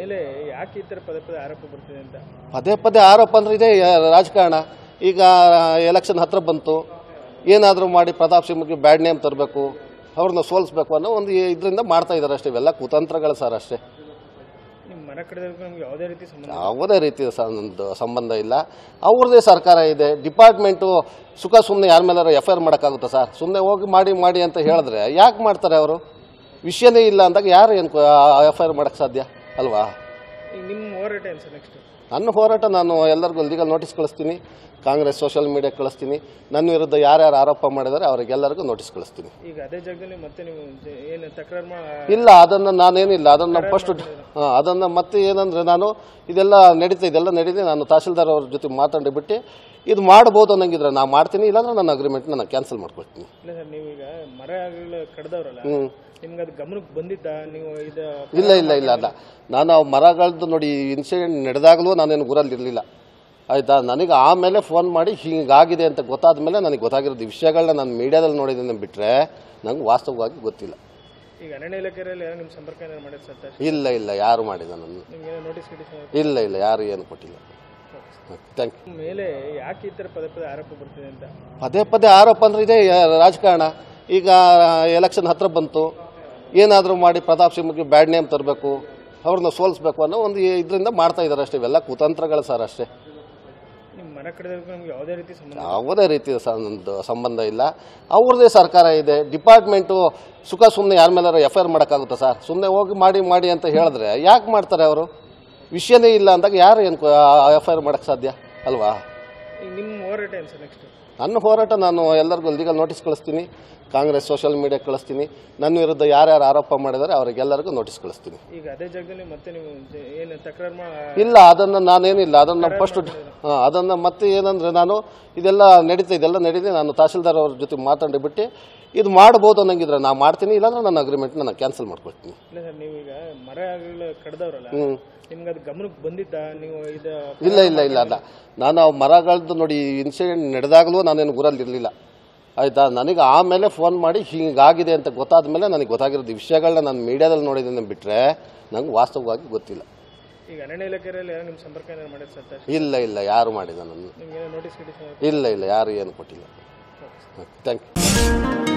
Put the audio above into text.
ಮೇಲೆ ಯಾಕೆ ಈ ಥರ ಪದೇ ಪದೇ ಆರೋಪ ಬರ್ತಿದೆ ಅಂತ? ಪದೇ ಪದೇ ಆರೋಪ ಅಂದರೆ ಇದೆ ರಾಜಕಾರಣ. ಈಗ ಎಲೆಕ್ಷನ್ ಹತ್ರ ಬಂತು, ಏನಾದರೂ ಮಾಡಿ ಪ್ರತಾಪ್ ಸಿಂಹಗೆ ಬ್ಯಾಡ್ ನೇಮ್ ತರಬೇಕು, ಅವ್ರನ್ನ ಸೋಲಿಸ್ಬೇಕು ಅನ್ನೋ ಒಂದು ಇದರಿಂದ ಮಾಡ್ತಾ ಇದ್ದಾರೆ ಅಷ್ಟೇ. ಇವೆಲ್ಲ ಕುತಂತ್ರಗಳು ಸರ್ ಅಷ್ಟೇ. ನಿಮ್ಮ ಮನೆ ಕಡೆದವ್ರಿಗೆ ನಮ್ಗೆ ಯಾವುದೇ ರೀತಿ ಯಾವುದೇ ರೀತಿಯ ಸಂಬಂಧ ಇಲ್ಲ. ಅವ್ರದ್ದೇ ಸರ್ಕಾರ ಇದೆ, ಡಿಪಾರ್ಟ್ಮೆಂಟು. ಸುಮ್ಮನೆ ಯಾರ ಮೇಲಾರು FIR ಮಾಡೋಕ್ಕಾಗುತ್ತಾ ಸರ್? ಸುಮ್ಮನೆ ಹೋಗಿ ಮಾಡಿ ಅಂತ ಹೇಳಿದ್ರೆ ಯಾಕೆ ಮಾಡ್ತಾರೆ ಅವರು? ವಿಷಯನೇ ಇಲ್ಲ ಅಂದಾಗ ಯಾರು ಏನು FIR ಮಾಡೋಕ್ಕೆ ಸಾಧ್ಯ ಅಲ್ವಾ? ಈಗ ನಿಮ್ಮ ಹೋರಾಟ ಏನು ಸರ್ ನೆಕ್ಸ್ಟ್? ನನ್ನ ಹೋರಾಟ ನಾನು ಎಲ್ಲರಿಗೂ ಲೀಗಲ್ ನೋಟಿಸ್ ಕಳಿಸ್ತೀನಿ, ಕಾಂಗ್ರೆಸ್ ಸೋಷಿಯಲ್ ಮೀಡಿಯಾಕ್ಕೆ ಕಳಿಸ್ತೀನಿ. ನನ್ನ ವಿರುದ್ಧ ಯಾರ್ಯಾರು ಆರೋಪ ಮಾಡಿದ್ದಾರೆ ಅವರಿಗೆಲ್ಲರಿಗೂ ನೋಟಿಸ್ ಕಳಿಸ್ತೀನಿ. ಈಗ ಅದೇ ಜಾಗದಲ್ಲಿ ಮತ್ತೆ ನೀವು ಏನು ತಕರಾರು ಇಲ್ಲ, ಅದನ್ನು ನಾನೇನಿಲ್ಲ, ಅದನ್ನು ಫಸ್ಟ್ ಅದನ್ನು ಮತ್ತೆ ಏನಂದರೆ ನಾನು ಇದೆಲ್ಲ ನಡೀದೆ. ನಾನು ತಹಸೀಲ್ದಾರ್ ಅವ್ರ ಜೊತೆ ಮಾತಾಡಿಬಿಟ್ಟು ಇದು ಮಾಡ್ಬೋದು ಅನ್ನಂಗಿದ್ರೆ ನಾ ಮಾಡ್ತೀನಿ, ಇಲ್ಲಾಂದ್ರೆ ನನ್ನ ಅಗ್ರಿಮೆಂಟ್ನ ನಾನು ಕ್ಯಾನ್ಸಲ್ ಮಾಡ್ಕೊಳ್ತೀನಿ. ಇಲ್ಲ ಸರ್, ನೀವೀಗ ಮರ ಕಡ್ದವ್ರಲ್ಲ, ನಿಮ್ಗೆ ಅದು ಗಮನಕ್ಕೆ ಬಂದಿದ್ದ? ನೀವು ಇದು ಇಲ್ಲ ಅಲ್ಲ, ನಾನು ಆ ಮರಗಳದ್ದು ನೋಡಿ ಇನ್ಸಿಡೆಂಟ್ ನಡೆದಾಗಲೂ ನಾನೇನು ಊರಲ್ಲಿರಲಿಲ್ಲ ಆಯಿತಾ. ನನಗೆ ಆಮೇಲೆ ಫೋನ್ ಮಾಡಿ ಹೀಗಾಗಿದೆ ಅಂತ ಗೊತ್ತಾದ ಮೇಲೆ ನನಗೆ ಗೊತ್ತಾಗಿರೋದು ವಿಷಯಗಳನ್ನ ನಾನು ಮೀಡಿಯಾದಲ್ಲಿ ನೋಡಿದ್ದೇನೆ ಬಿಟ್ಟರೆ ನಂಗೆ ವಾಸ್ತವವಾಗಿ ಗೊತ್ತಿಲ್ಲ. ಈಗ ಅರಣ್ಯ ಇಲಾಖೆಯಲ್ಲಿ ನಿಮ್ಮ ಸಂಪರ್ಕ ಏನಾದ್ರು ಮಾಡಿದ್ರೆ ಸರ್? ಇಲ್ಲ ಯಾರು ಮಾಡಿದ ನನ್ನ? ನಿಮ್ಗೆ ನೋಟಿಸ್ ಇಲ್ಲ ಯಾರು ಏನು ಕೊಟ್ಟಿಲ್ಲ. Thank you. ಮೇಲೆ ಯಾಕೆ ಈ ಥರ ಪದೇ ಪದೇ ಆರೋಪ ಬರ್ತಿದೆ ಅಂತ? ಪದೇ ಪದೇ ಆರೋಪ ಅಂದರೆ ಇದೆ ರಾಜಕಾರಣ. ಈಗ ಎಲೆಕ್ಷನ್ ಹತ್ರ ಬಂತು, ಏನಾದರೂ ಮಾಡಿ ಪ್ರತಾಪ್ ಸಿಂಹಗೆ ಬ್ಯಾಡ್ ನೇಮ್ ತರಬೇಕು, ಅವ್ರನ್ನ ಸೋಲಿಸ್ಬೇಕು ಅನ್ನೋ ಒಂದು ಇದರಿಂದ ಮಾಡ್ತಾ ಇದ್ದಾರೆ ಅಷ್ಟೇ. ಇವೆಲ್ಲ ಕುತಂತ್ರಗಳು ಸರ್ ಅಷ್ಟೇ. ನಿಮ್ಮ ಮನೆ ಕಡೆದವ್ರಿಗೆ ನಮ್ಗೆ ಯಾವುದೇ ರೀತಿ ಸಂಬಂಧ ಇಲ್ಲ. ಅವ್ರದ್ದೇ ಸರ್ಕಾರ ಇದೆ, ಡಿಪಾರ್ಟ್ಮೆಂಟು. ಸುಮ್ಮನೆ ಯಾರ ಮೇಲಾರು FIR ಮಾಡೋಕ್ಕಾಗುತ್ತಾ ಸರ್? ಸುಮ್ಮನೆ ಹೋಗಿ ಮಾಡಿ ಅಂತ ಹೇಳಿದ್ರೆ ಯಾಕೆ ಮಾಡ್ತಾರೆ ಅವರು? ವಿಷಯನೇ ಇಲ್ಲ ಅಂದಾಗ ಯಾರು ಏನು FIR ಮಾಡೋಕ್ಕೆ ಸಾಧ್ಯ ಅಲ್ವಾ? ಈಗ ನಿಮ್ಮ ಹೋರಾಟ ಏನು ಸರ್ ನೆಕ್ಸ್ಟ್? ನನ್ನ ಹೋರಾಟ ನಾನು ಎಲ್ಲರಿಗೂ ಲೀಗಲ್ ನೋಟಿಸ್ ಕಳಿಸ್ತೀನಿ, ಕಾಂಗ್ರೆಸ್ ಸೋಷಿಯಲ್ ಮೀಡಿಯಾಕ್ಕೆ ಕಳಿಸ್ತೀನಿ. ನನ್ನ ವಿರುದ್ಧ ಯಾರ್ಯಾರು ಆರೋಪ ಮಾಡಿದ್ದಾರೆ ಅವರಿಗೆಲ್ಲರಿಗೂ ನೋಟಿಸ್ ಕಳಿಸ್ತೀನಿ. ಈಗ ಅದೇ ಜಾಗದಲ್ಲಿ ಮತ್ತೆ ನೀವು ಏನು ತಕರಾರು ಇಲ್ಲ, ಅದನ್ನು ನಾನೇನಿಲ್ಲ, ಅದನ್ನು ಫಸ್ಟ್ ಅದನ್ನು ಮತ್ತೆ ಏನಂದರೆ ನಾನು ಇದೆಲ್ಲ ನಡೀದೆ. ನಾನು ತಹಸೀಲ್ದಾರ್ ಅವ್ರ ಜೊತೆ ಮಾತಾಡಿಬಿಟ್ಟು ಇದು ಮಾಡ್ಬೋದು ಅನ್ನಂಗಿದ್ರೆ ನಾ ಮಾಡ್ತೀನಿ, ಇಲ್ಲಾಂದ್ರೆ ನನ್ನ ಅಗ್ರಿಮೆಂಟ್ನ ನಾನು ಕ್ಯಾನ್ಸಲ್ ಮಾಡ್ಕೊಳ್ತೀನಿ. ಇಲ್ಲ ಸರ್, ನೀವೀಗ ಮರ ಕಡ್ದವ್ರಲ್ಲ, ನಿಮ್ಗೆ ಅದು ಗಮನಕ್ಕೆ ಬಂದಿದ್ದ? ನೀವು ಇದು ಇಲ್ಲ ಅಲ್ಲ, ನಾನು ಆ ಮರಗಳದ್ದು ನೋಡಿ ಇನ್ಸಿಡೆಂಟ್ ನಡೆದಾಗಲೂ ನಾನೇನು ಊರಲ್ಲಿರಲಿಲ್ಲ ಆಯಿತಾ. ನನಗೆ ಆಮೇಲೆ ಫೋನ್ ಮಾಡಿ ಹೀಗಾಗಿದೆ ಅಂತ ಗೊತ್ತಾದ ಮೇಲೆ ನನಗೆ ಗೊತ್ತಾಗಿರೋದು ವಿಷಯಗಳನ್ನ ನಾನು ಮೀಡಿಯಾದಲ್ಲಿ ನೋಡಿದ್ದೇನೆ ಬಿಟ್ಟರೆ ನಂಗೆ ವಾಸ್ತವವಾಗಿ ಗೊತ್ತಿಲ್ಲ. ಈಗ ಅರಣ್ಯ ಇಲಾಖೆಯಲ್ಲಿ ನಿಮ್ಮ ಸಂಪರ್ಕ ಏನಾದ್ರು ಮಾಡಿದ್ರೆ ಸರ್? ಇಲ್ಲ ಯಾರು ಮಾಡಿದ ನನ್ನ? ನಿಮ್ಗೆ ನೋಟಿಸ್ ಇಲ್ಲ ಯಾರು ಏನು ಕೊಟ್ಟಿಲ್ಲ. Thank you.